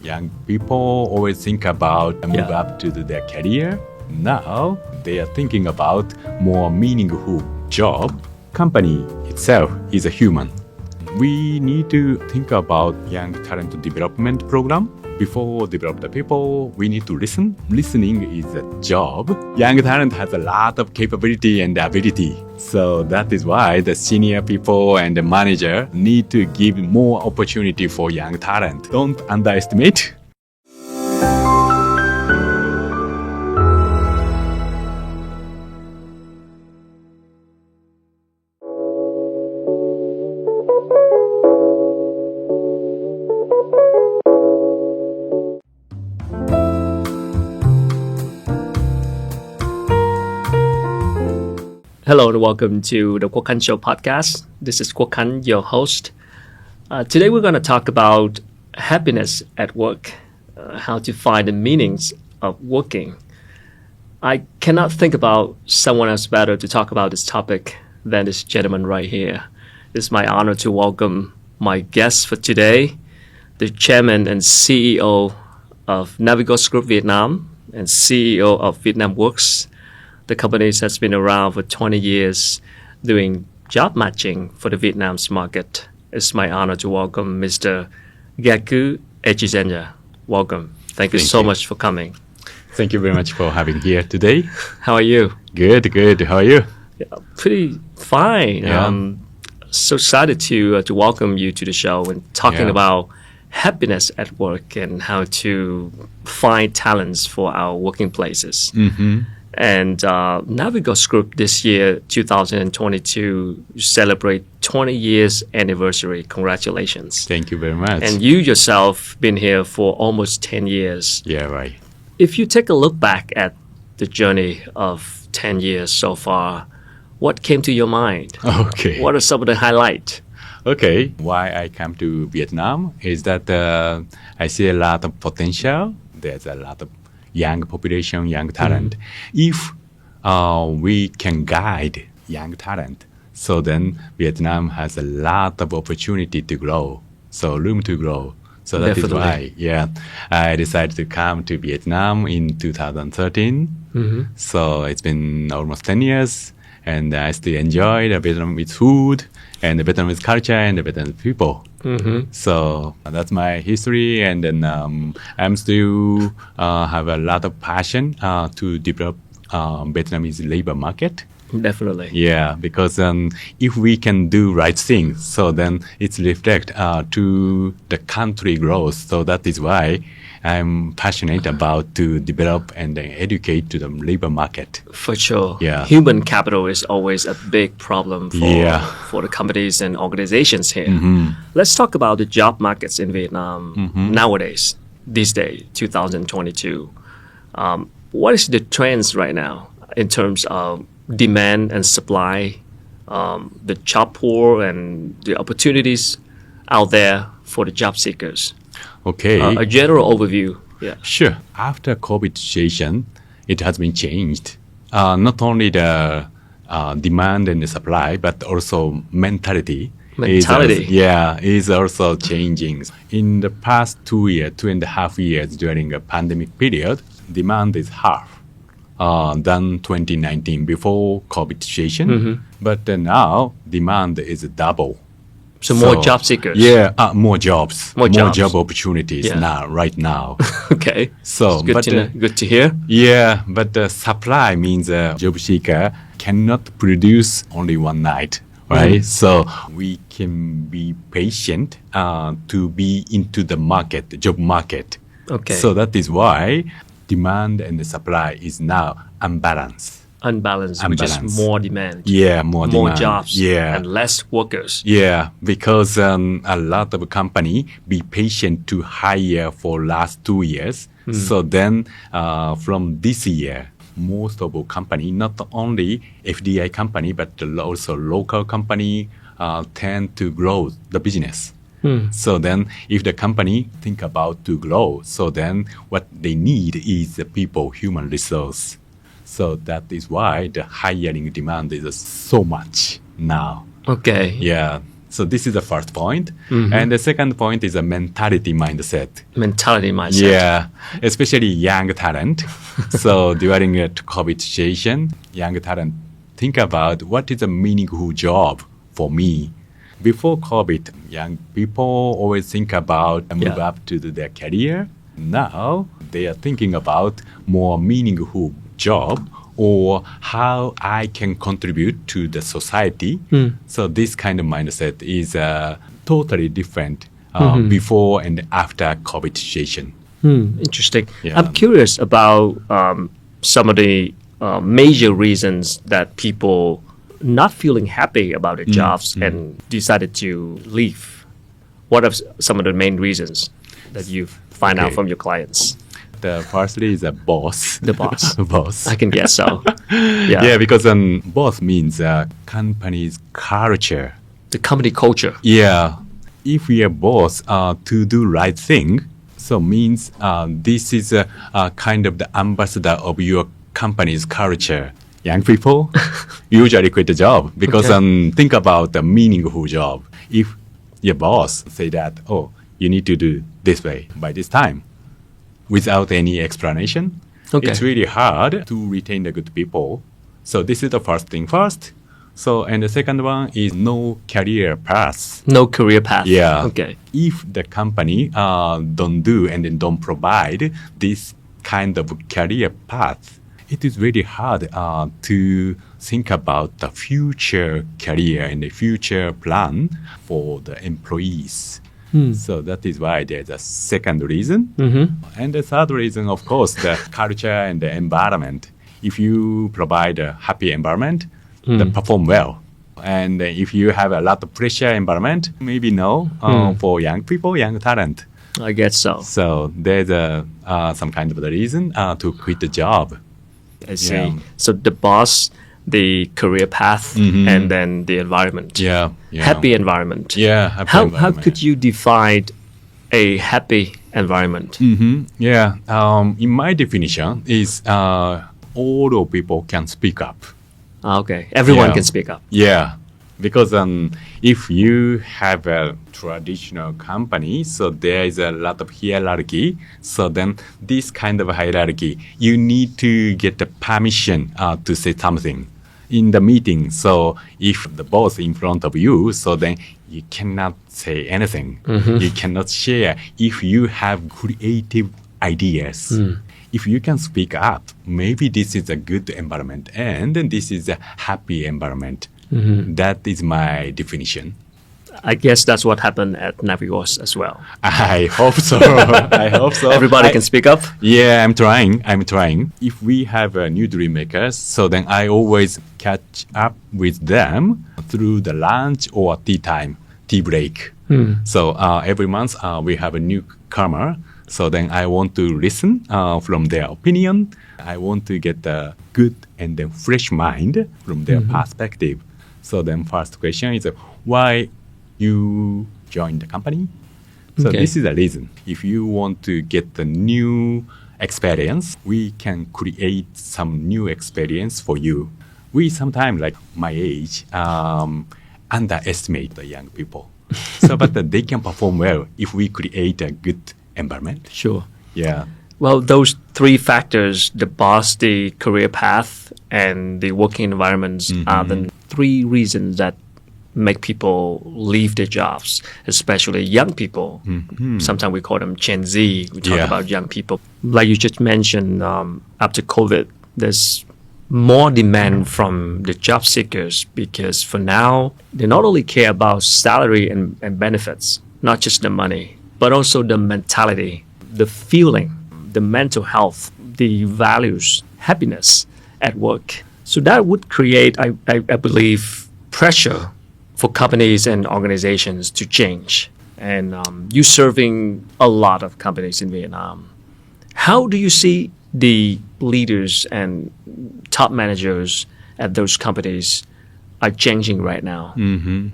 Young people always think about move up to their career. Now they are thinking about more meaningful job. Company itself is a human. We need to think about young talent development program. Before develop the people, we need to listen. Listening is a job. Young talent has a lot of capability and ability. So that is why the senior people and the manager need to give more opportunity for young talent. Don't underestimate. Hello and welcome to the Quốc Khánh Show podcast. This is Quốc Khánh, your host. Today we're going to talk about happiness at work, how to find the meanings of working. I cannot think about someone else better to talk about this topic than this gentleman right here. It's my honor to welcome my guest for today, the chairman and CEO of NGảo Group Vietnam and CEO of VietnamWorks. The company has been around for 20 years doing job matching for the Vietnam's market. It's my honor to welcome Mr. Gaku Echizenya. Welcome. Thank you so much for coming. Thank you very much for having here today. How are you? Good. How are you? Yeah, pretty fine. Yeah. So excited to welcome you to the show and talking about happiness at work and how to find talents for our working places. Mm-hmm. And NGảo Group this year, 2022, celebrate 20 years anniversary. Congratulations. Thank you very much. And you yourself been here for almost 10 years. Yeah, right. If you take a look back at the journey of 10 years so far, what came to your mind? Okay. What are some of the highlights? Okay. Why I come to Vietnam is that I see a lot of potential. There's a lot of young population, young talent. If we can guide young talent, so then Vietnam has a lot of opportunity to grow, so room to grow. So that is why, I decided to come to Vietnam in 2013. Mm-hmm. So it's been almost 10 years, and I still enjoy the Vietnamese food, and the Vietnamese culture, and the Vietnamese people. Mm-hmm. So that's my history, and then I'm still have a lot of passion to develop Vietnamese labor market. Definitely. Yeah, because if we can do right things, so then it's reflect to the country growth. So that is why I'm passionate about to develop and educate to the labor market. For sure. Yeah. Human capital is always a big problem for the companies and organizations here. Mm-hmm. Let's talk about the job markets in Vietnam nowadays, these days, 2022. What is the trends right now in terms of demand and supply, the job pool and the opportunities out there for the job seekers? Okay. A general overview. Yeah. Sure. After COVID situation, it has been changed. Not only the demand and the supply, but also mentality. Is also changing. In the past 2.5 years during a pandemic period, demand is half than 2019 before COVID situation. Mm-hmm. But now demand is double. So more job seekers. Yeah, more jobs. More job opportunities right now. Okay. So good to hear. Yeah, but the supply means a job seeker cannot produce only one night, right? Mm. So we can be patient to be into the market, the job market. Okay. So that is why demand and the supply is now unbalanced. Which is more demand. Yeah, more demand. More jobs. Yeah. And less workers. Yeah, because a lot of company be patient to hire for last 2 years. Mm. So then from this year, most of our company, not only FDI company, but also local company tend to grow the business. So then if the company think about to grow, so then what they need is the people, human resource. So that is why the hiring demand is so much now. Okay. Yeah. So this is the first point. And the second point is a mentality mindset. Mentality mindset. Yeah, especially young talent. So during a COVID situation, young talent think about what is a meaningful job for me. Before COVID, young people always think about move up to their career. Now they are thinking about more meaningful job or how I can contribute to the society. So this kind of mindset is totally different before and after COVID situation. Interesting. Yeah. I'm curious about some of the major reasons that people not feeling happy about their jobs and decided to leave. What are some of the main reasons that you find out from your clients? The firstly is a boss. The boss. Boss. I can guess so. Yeah, because boss means company's culture. The company culture. Yeah. If we are boss to do right thing, so means this is a kind of the ambassador of your company's culture. Young people usually quit the job because think about the meaningful job. If your boss say that, oh, you need to do this way by this time, without any explanation, it's really hard to retain the good people. So this is the first thing first. So, and the second one is no career path. No career path. Yeah. Okay. If the company don't do and then don't provide this kind of career path, it is really hard to think about the future career and the future plan for the employees. So that is why there's a second reason. And the third reason, of course, the culture and the environment. If you provide a happy environment, they perform well. And if you have a lot of pressure environment, maybe no for young people, young talent. I guess so. So there's some kind of the reason to quit the job. I see. So the boss, the career path, and then the environment. Yeah. Happy environment. Yeah. How could you define a happy environment? Yeah. In my definition, is all of people can speak up. Okay. Everyone can speak up. Yeah. Because if you have a traditional company, so there is a lot of hierarchy. So then this kind of hierarchy, you need to get the permission to say something in the meeting. So if the boss in front of you, so then you cannot say anything. You cannot share if you have creative ideas. If you can speak up, maybe this is a good environment and this is a happy environment. That is my definition. I guess that's what happened at NGIliworks as well. I hope so. I hope so. Everybody can speak up? Yeah, I'm trying. If we have new dream makers, so then I always catch up with them through the lunch or tea break. So every month we have a newcomer. So then I want to listen from their opinion. I want to get a good and then fresh mind from their perspective. So then first question is why you joined the company? So this is the reason. If you want to get the new experience, we can create some new experience for you. We sometimes, like my age, underestimate the young people. So but they can perform well if we create a good environment. Sure. Yeah. Well, those three factors, the boss, the career path, and the working environments are the three reasons that make people leave their jobs, especially young people. Sometimes we call them Gen Z. We talk about young people. Like you just mentioned, after COVID, there's more demand from the job seekers because for now, they not only care about salary and benefits, not just the money, but also the mentality, the feeling, the mental health, the values, happiness at work. So that would create, I believe, pressure for companies and organizations to change. And you serving a lot of companies in Vietnam. How do you see the leaders and top managers at those companies are changing right now?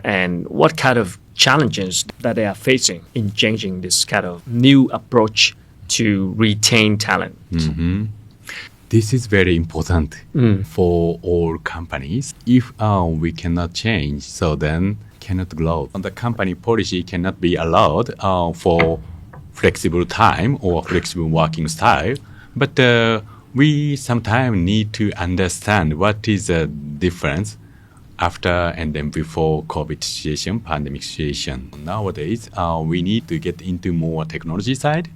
And what kind of challenges that they are facing in changing this kind of new approach to retain talent? This is very important for all companies. If we cannot change, so then cannot grow. The company policy cannot be allowed for flexible time or flexible working style. But we sometimes need to understand what is the difference after and then before COVID situation, pandemic situation. Nowadays, we need to get into more technology side.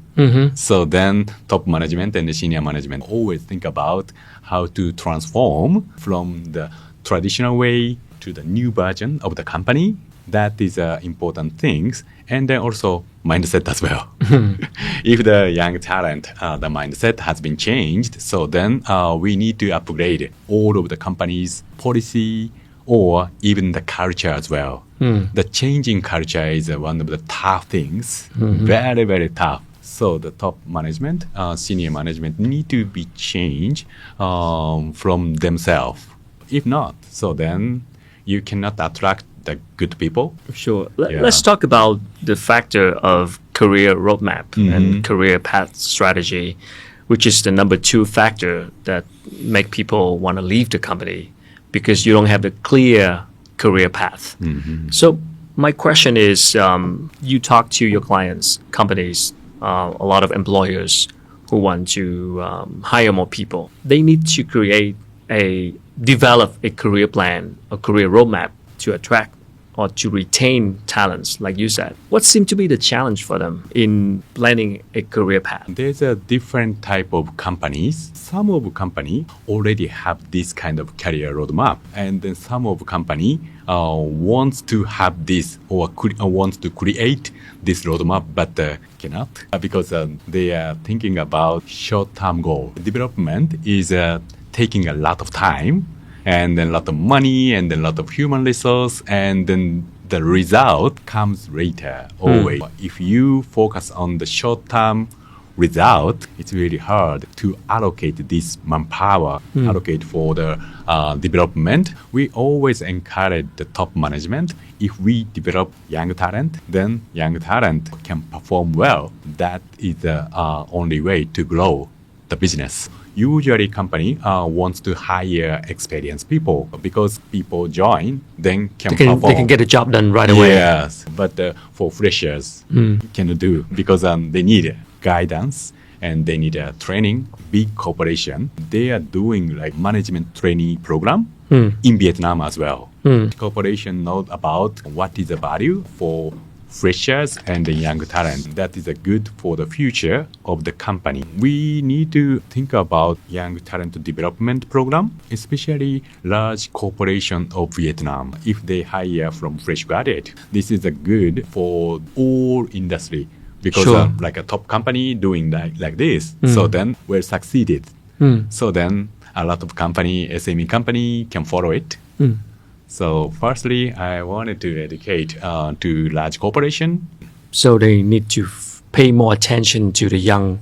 So then top management and the senior management always think about how to transform from the traditional way to the new version of the company. That is important things. And then also mindset as well. If the young talent, the mindset has been changed, so then we need to upgrade all of the company's policy or even the culture as well. The changing culture is one of the tough things, very, very tough. So the top management, senior management need to be changed from themselves. If not, so then you cannot attract the good people. Sure. Let's talk about the factor of career roadmap and career path strategy, which is the number 2 factor that make people want to leave the company because you don't have the clear career path. So my question is, you talk to your clients, companies, a lot of employers who want to hire more people. They need to develop a career plan, a career roadmap to attract or to retain talents, like you said. What seems to be the challenge for them in planning a career path? There's a different type of companies. Some of company already have this kind of career roadmap, and then some of company wants to have this or wants to create this roadmap, but cannot because they are thinking about short-term goal. Development is taking a lot of time, and then a lot of money, and then a lot of human resource, and then the result comes later, always. If you focus on the short-term result, it's really hard to allocate this manpower, allocate for the development. We always encourage the top management. If we develop young talent, then young talent can perform well. That is the only way to grow the business. Usually company wants to hire experienced people because people join, then perform. They can get a job done right away. Yes, but for freshers, cannot do because they need guidance and they need training. Big corporation, they are doing like management training program in Vietnam as well. Corporation know about what is the value for freshers and the young talent. That is good for the future of the company. We need to think about young talent development program, especially large corporation of Vietnam. If they hire from fresh graduate, this is good for all industry because like a top company doing like this. So then we're succeeded. So then a lot of company, SME company can follow it. So firstly, I wanted to educate to large corporation. So they need to pay more attention to the young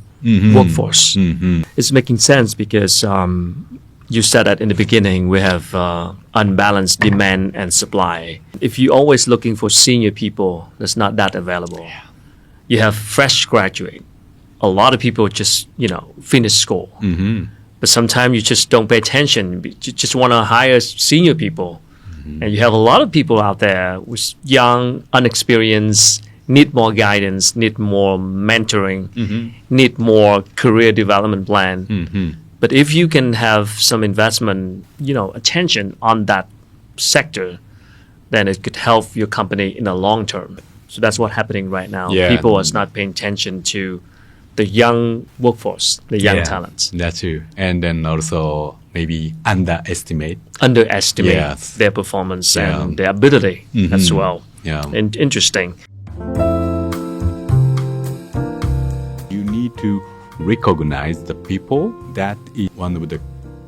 workforce. It's making sense because you said that in the beginning, we have unbalanced demand and supply. If you're always looking for senior people, that's not that available. You have fresh graduate. A lot of people just, finish school. But sometimes you just don't pay attention. You just want to hire senior people. And you have a lot of people out there who's young, unexperienced, need more guidance, need more mentoring, need more career development plan. But if you can have some investment, attention on that sector, then it could help your company in the long term. So that's what's happening right now. People are not paying attention to the young workforce, the young talents. That's true. And then also maybe underestimate their performance and their ability as well. And interesting. You need to recognize the people. That is one of the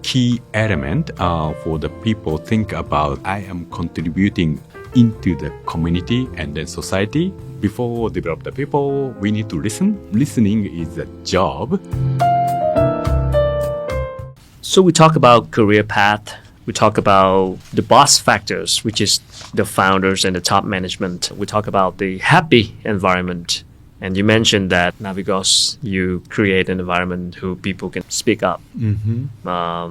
key element for the people think about I am contributing into the community and then society. Before develop the people, we need to listen. Listening is a job. So we talk about career path. We talk about the boss factors, which is the founders and the top management. We talk about the happy environment And you mentioned that now because you create an environment who people can speak up. I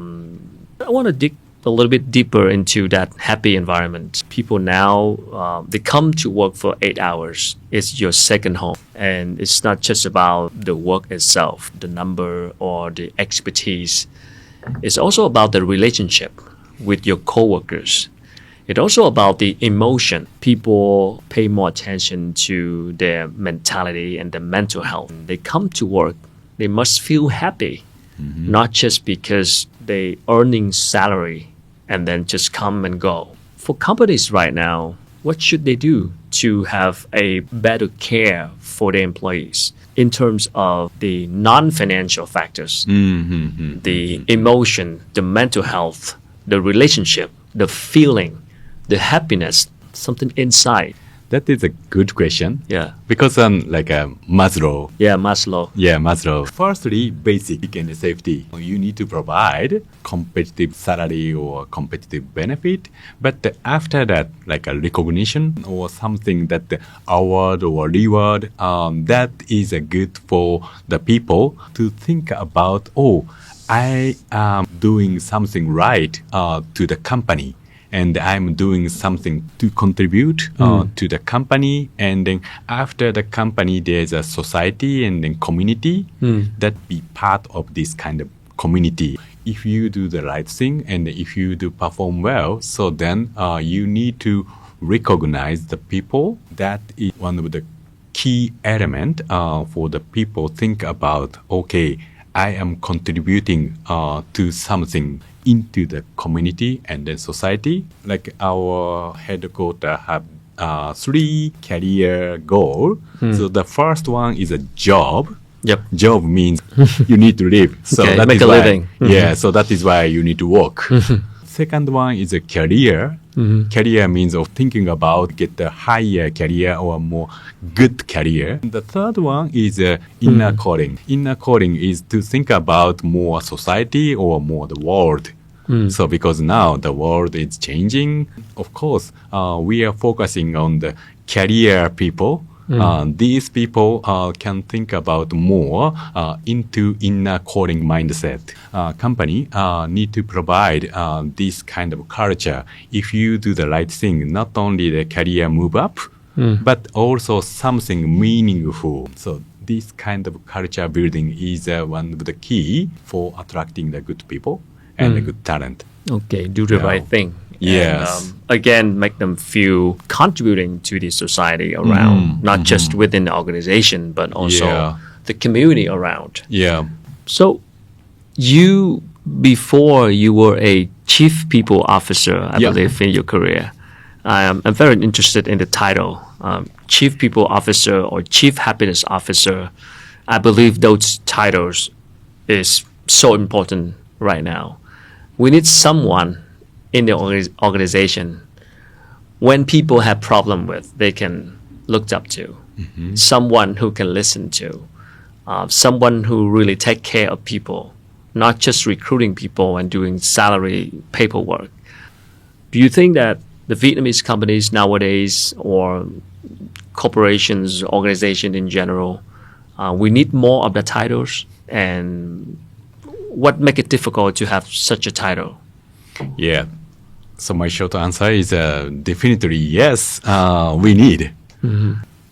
want to dig a little bit deeper into that happy environment. People now, they come to work for 8 hours. It's your second home. And it's not just about the work itself, the number or the expertise. It's also about the relationship with your coworkers. It's also about the emotion. People pay more attention to their mentality and their mental health. They come to work, they must feel happy, not just because they earning salary and then just come and go. For companies right now, what should they do to have a better care for their employees in terms of the non-financial factors, the emotion, the mental health, the relationship, the feeling, the happiness, something inside? That is a good question. Yeah. Because like Maslow. Yeah, Maslow. Yeah, Maslow. Firstly, basic and safety. You need to provide competitive salary or competitive benefit. But after that, like a recognition or something that the award or reward, that is good for the people to think about, oh, I am doing something right to the company. And I'm doing something to contribute to the company. And then after the company, there's a society and then community that be part of this kind of community. If you do the right thing and if you do perform well, so then you need to recognize the people. That is one of the key element for the people think about, okay, I am contributing to something into the community and then society. Like our headquarters have 3 career goals. So the first one is a job. Yep. Job means you need to live. So Okay, that make is a why, living. Yeah, so that is why you need to work. Second one is a career. Career means of thinking about get a higher career or more good career. The third one is inner calling. Inner calling is to think about more society or more the world. So because now the world is changing, of course, we are focusing on the career people. These people can think about more into inner calling mindset. Company need to provide this kind of culture. If you do the right thing, not only the career move up, but also something meaningful. So this kind of culture building is one of the key for attracting the good people and the good talent. Okay, do the right thing. Yes. And, again, make them feel contributing to the society around, not just within the organization, but also the community around. Yeah. So you, before you were a chief people officer, I believe, in your career, I'm very interested in the title, chief people officer or chief happiness officer. I believe those titles is so important right now. We need someone in the organization when people have problem with, they can look up to, someone who can listen to, someone who really take care of people, not just recruiting people and doing salary paperwork. Do you think that the Vietnamese companies nowadays or corporations, organizations in general, we need more of the titles? And what make it difficult to have such a title? Yeah. So my short answer is definitely yes, we need.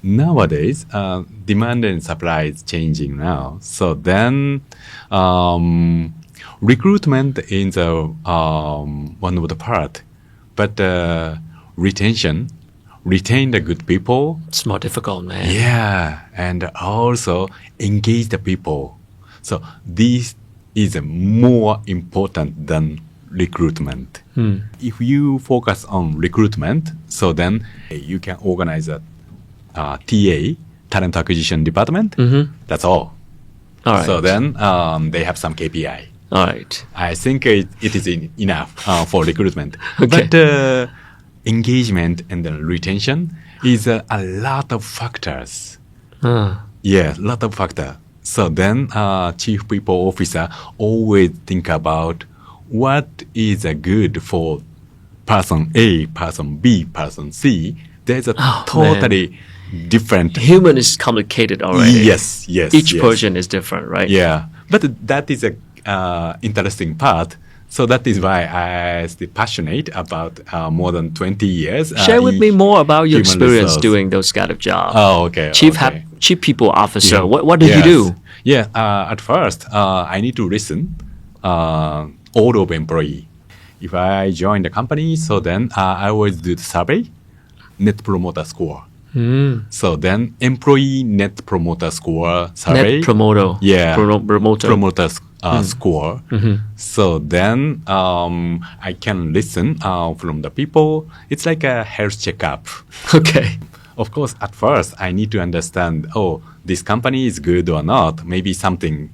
Nowadays, demand and supply is changing now. So then recruitment is one of the part. But retain the good people. It's more difficult, man. Yeah, and also engage the people. So this is more important than recruitment. If you focus on recruitment, so then you can organize a TA, talent acquisition department. That's all. All right. So then they have some KPI. All right. I think it is enough for recruitment. Okay. But engagement and the retention is a lot of factors. Yeah, a lot of factors. So then chief people officer always think about what is good for person A, person B, person C. There's a totally different. Human is complicated already. Yes. Each person is different, right? Yeah, but that is a interesting part. So that is why I stay passionate about more than 20 years. Share with me more about your human experience resource. doing those kind of jobs. Oh, okay. Chief people officer. Yeah. What did you do? Yeah, at first, I need to listen all of employee. If I join the company, so then I always do the survey, Net Promoter Score. So then employee Net Promoter Score survey. Net promoter. Yeah. Promoter. Score. So then I can listen from the people. It's like a health checkup. Okay. Of course, at first, I need to understand, this company is good or not. Maybe something,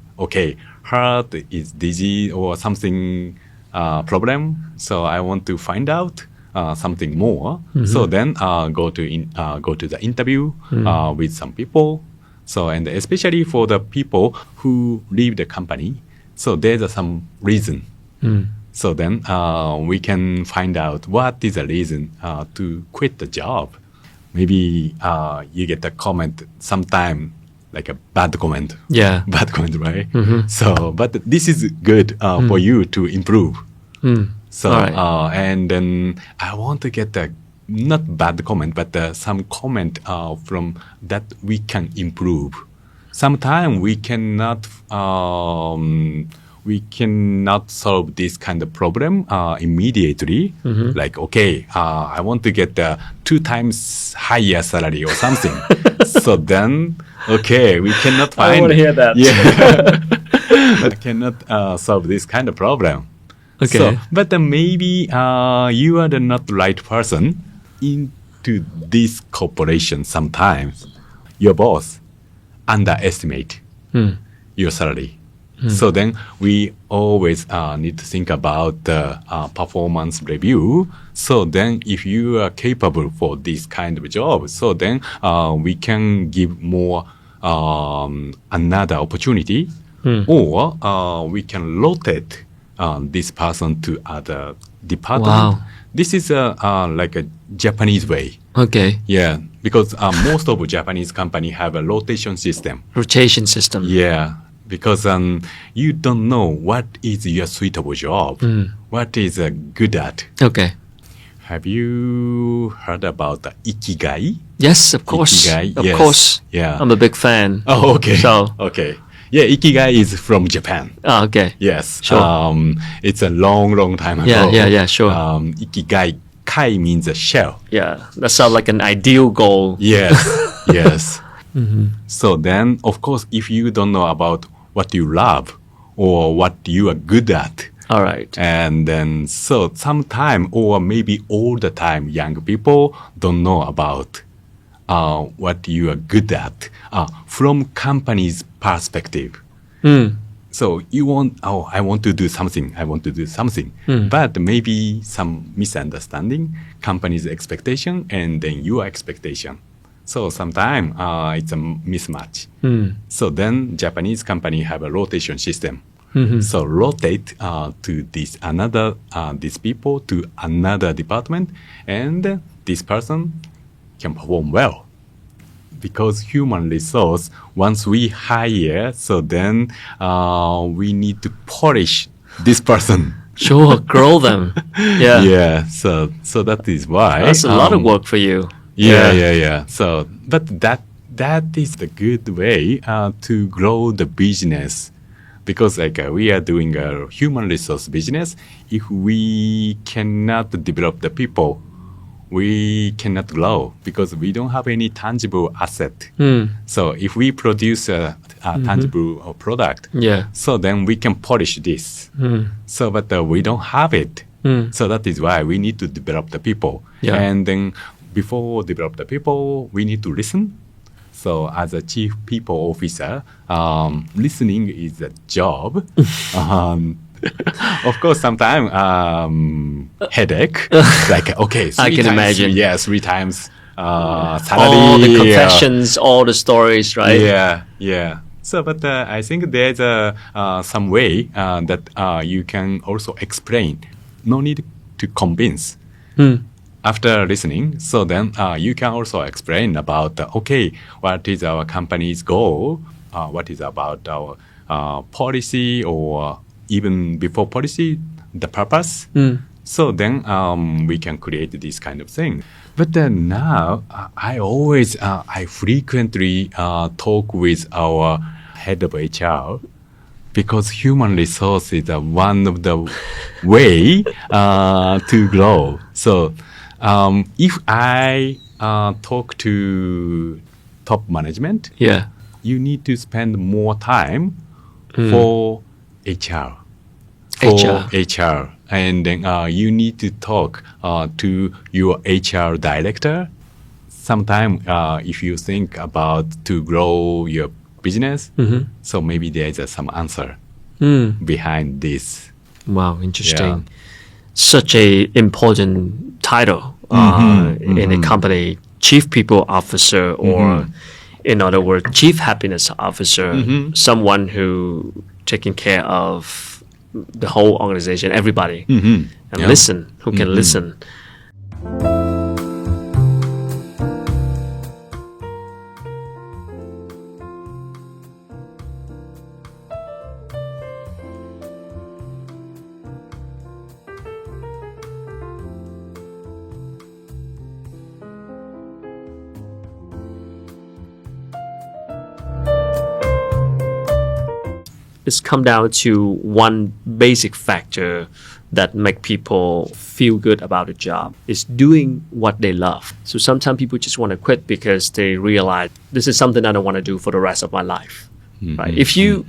heart is disease or something problem. So I want to find out something more. So then go to the interview with some people. So, and especially for the people who leave the company, so there's some reason. So then we can find out what is the reason to quit the job. Maybe you get a comment sometime, like a bad comment. Yeah. Bad comment, right? So, but this is good for you to improve. So, right. And then I want to get a not bad comment, but some comment from that we can improve. Sometimes we cannot solve this kind of problem immediately. Like, I want to get 2 times higher salary or something. So then, we cannot find. I want to hear that. Yeah, but cannot solve this kind of problem. Okay. So, but maybe you are the not right person into this corporation. Sometimes your boss underestimate your salary. So then we always need to think about the performance review. So then if you are capable for this kind of job, so then we can give more another opportunity, or we can rotate this person to other department. Wow. This is like a Japanese way. Okay. Yeah, because most of Japanese company have a rotation system. Rotation system. Yeah, because you don't know what is your suitable job, what is good at. Okay. Have you heard about the ikigai? Yes, of course. Ikigai, of yes. course. Yeah. I'm a big fan. Oh, okay. So. Okay. Yeah, ikigai is from Japan. Oh, okay. Yes. Sure. It's a long time ago. Yeah, sure. Ikigai, kai means a shell. Yeah, that sounds like an ideal goal. Yes, yes. So then, of course, if you don't know about what you love or what you are good at, All right. and then so sometime or maybe all the time, young people don't know about what you are good at from company's perspective. So you want, I want to do something. But maybe some misunderstanding, company's expectation and then your expectation. So sometimes it's a mismatch. So then Japanese company have a rotation system. So rotate to these people to another department, and this person can perform well. Because human resource, once we hire, so then we need to polish this person. Sure, grow them. Yeah. Yeah. So that is why. That's a lot of work for you. Yeah. So, but that is the good way to grow the business. Because we are doing a human resource business, if we cannot develop the people, we cannot grow because we don't have any tangible asset. So if we produce a tangible product, so then we can polish this. So, but we don't have it. So that is why we need to develop the people. And then before develop the people, we need to listen. So as a chief people officer, listening is a job. Of course, sometimes headache. Like, okay, I can imagine. Yes, 3 times salary. All the confessions, all the stories, right? Yeah. So, but I think there's some way that you can also explain. No need to convince. after listening, so then you can also explain about, what is our company's goal, what is about our policy, or even before policy, the purpose. So then we can create this kind of thing. But then now, I frequently talk with our head of HR, because human resource is one of the way to grow. So if I talk to top management, you need to spend more time for HR. And then you need to talk to your HR director. Sometimes if you think about to grow your business, so maybe there's some answer behind this. Wow, interesting. Such a important title in a company, Chief People Officer, or in other words, Chief Happiness Officer, someone who taking care of the whole organization, everybody, and listen, who can listen. It's come down to one basic factor that make people feel good about a job is doing what they love. So sometimes people just want to quit because they realize this is something I don't want to do for the rest of my life. Right? If you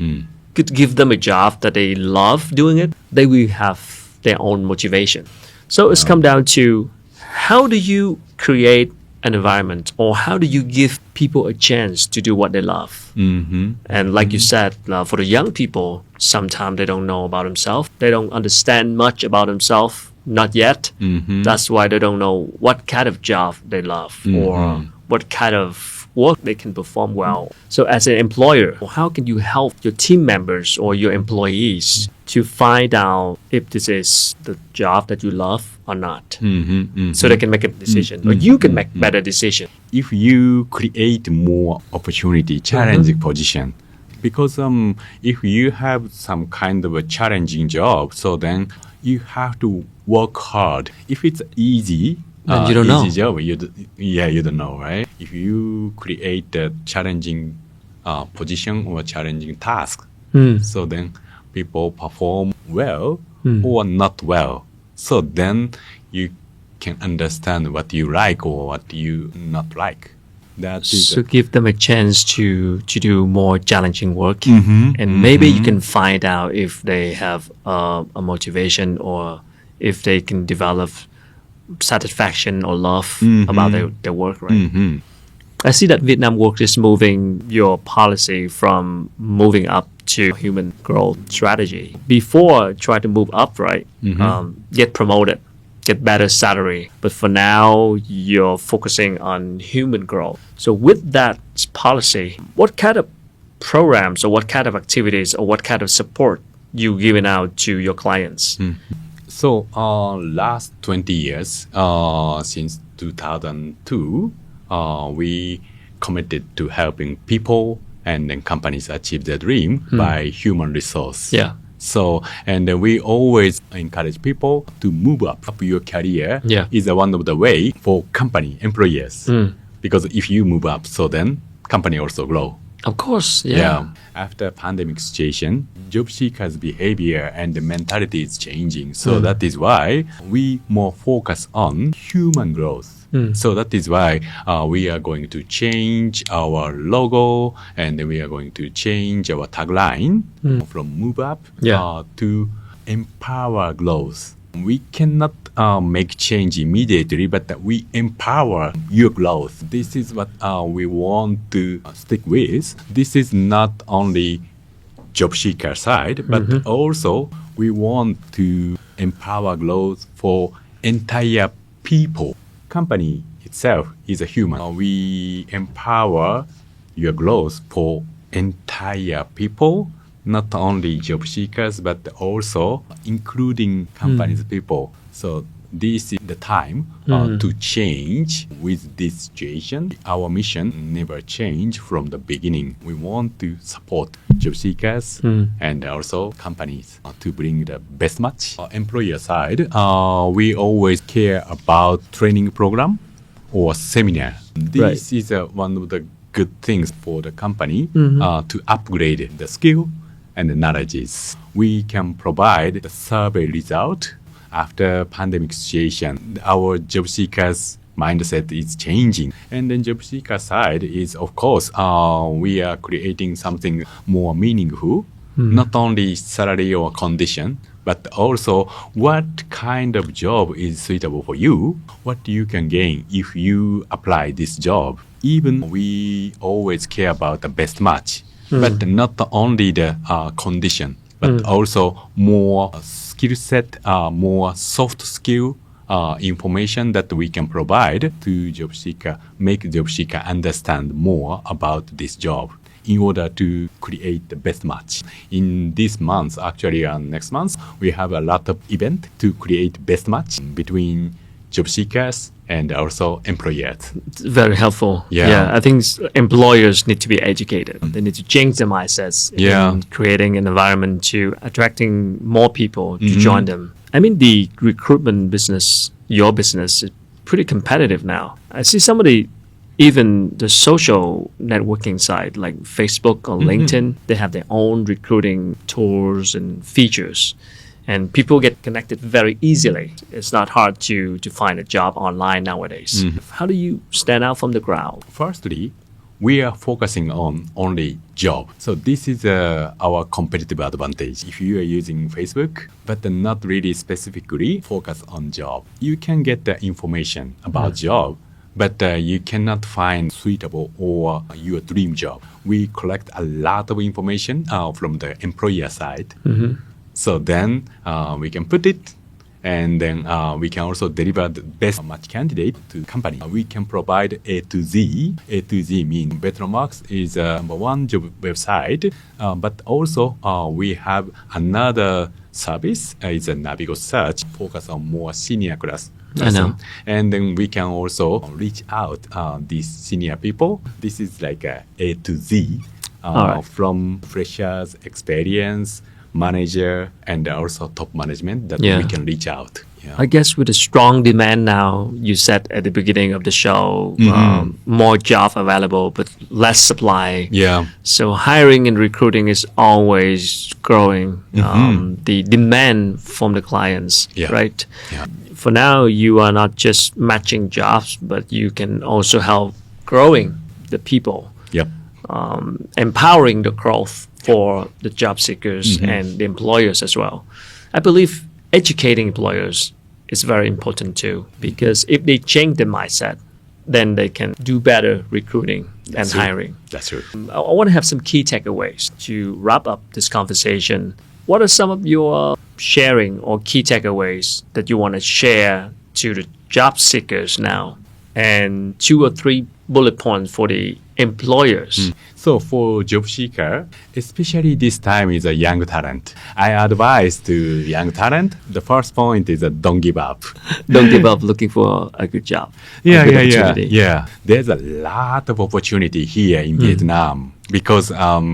could give them a job that they love doing it, they will have their own motivation. So it's come down to how do you create an environment, or how do you give people a chance to do what they love? And like you said, for the young people, sometimes they don't know about themselves. They don't understand much about themselves, not yet. That's why they don't know what kind of job they love or what kind of work they can perform well. So as an employer, how can you help your team members or your employees to find out if this is the job that you love or not, so they can make a decision, or you can make better decision. If you create more opportunity, challenging position, because if you have some kind of a challenging job, so then you have to work hard. If it's easy, you don't know. Job, you don't know, right? If you create a challenging position or challenging task, so then people perform well or not well. So then you can understand what you like or what you not like. So give them a chance to do more challenging work, and maybe you can find out if they have a motivation, or if they can develop satisfaction or love about their work, right? I see that VietnamWorks is moving your policy from moving up to human growth strategy. Before, try to move up, right? Get promoted, get better salary. But for now, you're focusing on human growth. So with that policy, what kind of programs or what kind of activities or what kind of support you giving out to your clients? So last 20 years, since 2002, we committed to helping people and then companies achieve their dream by human resource. So, and we always encourage people to move up your career is one of the way for company employers. Because if you move up, so then company also grow. Of course, After pandemic situation, job seekers' behavior and the mentality is changing. So that is why we more focus on human growth. So that is why we are going to change our logo, and we are going to change our tagline from move up to empower growth. We cannot make change immediately, but we empower your growth. This is what we want to stick with. This is not only job seeker side, but also we want to empower growth for entire people. Company itself is a human. We empower your growth for entire people, not only job seekers, but also including companies people. So this is the time to change with this situation. Our mission never changed from the beginning. We want to support job seekers and also companies to bring the best match. Employer side, we always care about training program or seminar. This is one of the good things for the company to upgrade the skill and the knowledges. We can provide the survey result after pandemic situation. Our job seekers mindset is changing. And then job seeker side is, of course, we are creating something more meaningful, not only salary or condition, but also what kind of job is suitable for you, what you can gain if you apply this job. Even we always care about the best match, but not only the condition, but also more skill set, more soft skill information that we can provide to job seeker, make job seeker understand more about this job in order to create the best match. In this month, actually next month, we have a lot of event to create best match between job seekers and also employers. It's very helpful. Yeah. I think employers need to be educated. They need to change their mindsets in creating an environment to attracting more people to join them. I mean, the recruitment business, your business, is pretty competitive now. I see even the social networking side like Facebook or LinkedIn, they have their own recruiting tools and features. And people get connected very easily. It's not hard to find a job online nowadays. How do you stand out from the crowd? Firstly, we are focusing on only job. So this is our competitive advantage. If you are using Facebook, but not really specifically focus on job, you can get the information about job, but you cannot find suitable or your dream job. We collect a lot of information from the employer side. So then we can put it, and then we can also deliver the best match candidate to company. We can provide A to Z. A to Z means VietnamWorks is number one job website, but also we have another service. It's a Navigo search, focus on more senior class. I know. And then we can also reach out these senior people. This is like A to Z from freshers, experience, manager, and also top management that we can reach out. I guess with a strong demand now, you said at the beginning of the show, more job available, but less supply. So hiring and recruiting is always growing. The demand from the clients, right? For now, you are not just matching jobs, but you can also help growing the people. Empowering the growth for the job seekers and the employers as well. I believe educating employers is very important too, because if they change their mindset, then they can do better recruiting and hiring. That's true. I want to have some key takeaways to wrap up this conversation. What are some of your sharing or key takeaways that you want to share to the job seekers now? And 2 or 3 bullet points for the employers. So for job seeker, especially this time is a young talent. I advise to young talent, the first point is don't give up. Don't give up looking for a good job. Yeah. There's a lot of opportunity here in Vietnam because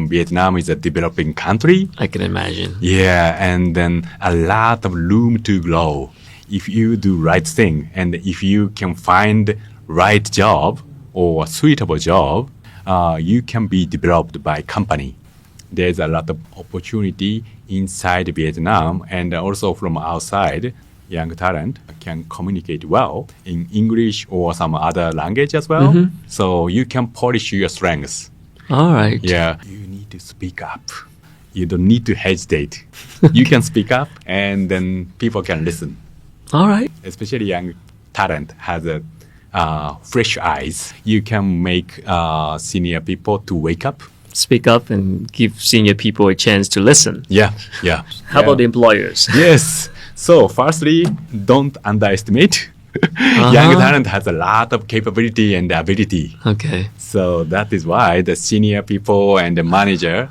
Vietnam is a developing country. I can imagine. Yeah, and then a lot of room to grow. If you do right thing and if you can find right job or suitable job, you can be developed by company. There's a lot of opportunity inside Vietnam and also from outside. Young talent can communicate well in English or some other language as well. So you can polish your strengths. All right. Yeah. You need to speak up. You don't need to hesitate. You can speak up and then people can listen. All right. Especially young talent has a fresh eyes. You can make senior people to wake up. Speak up and give senior people a chance to listen. How about the employers? Yes. So firstly, don't underestimate Young talent has a lot of capability and ability. Okay. So that is why the senior people and the manager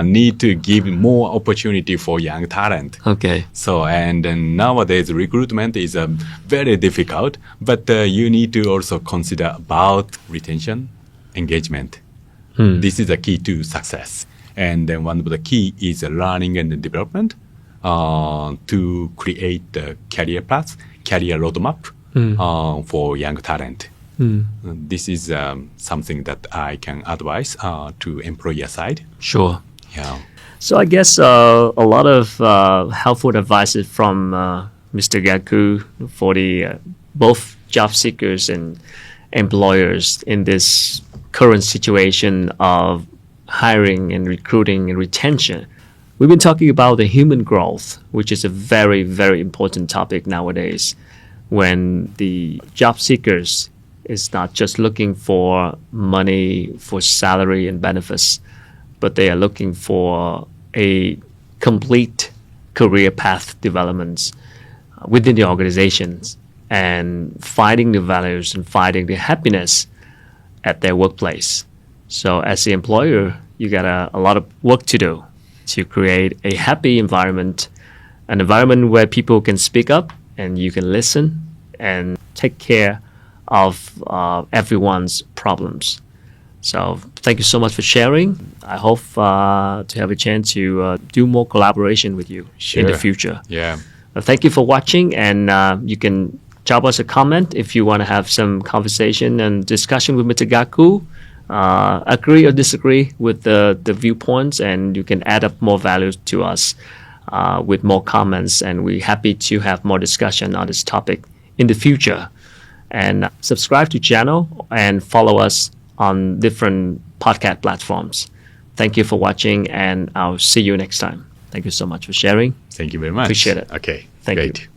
need to give more opportunity for young talent. Okay. So, and nowadays recruitment is very difficult, but you need to also consider about retention, engagement. This is the key to success. And then one of the key is learning and development to create the career path, career roadmap for young talent. This is something that I can advise to employer side. Sure. Yeah. So I guess a lot of helpful advices from Mr. Gaku for the both job seekers and employers in this current situation of hiring and recruiting and retention. We've been talking about the human growth, which is a very, very important topic nowadays, when the job seekers is not just looking for money, for salary and benefits, but they are looking for a complete career path development within the organizations and finding the values and finding the happiness at their workplace. So as the employer, you got a lot of work to do to create a happy environment, an environment where people can speak up and you can listen and take care of everyone's problems. So thank you so much for sharing. I hope to have a chance to do more collaboration with you in the future. Yeah. Thank you for watching, and you can drop us a comment if you want to have some conversation and discussion with Mr. Gaku. Agree or disagree with the viewpoints, and you can add up more values to us with more comments, and we're happy to have more discussion on this topic in the future. And subscribe to channel and follow us on different podcast platforms. Thank you for watching, and I'll see you next time. Thank you so much for sharing. Thank you very much. Appreciate it. Okay. Thank Great. you.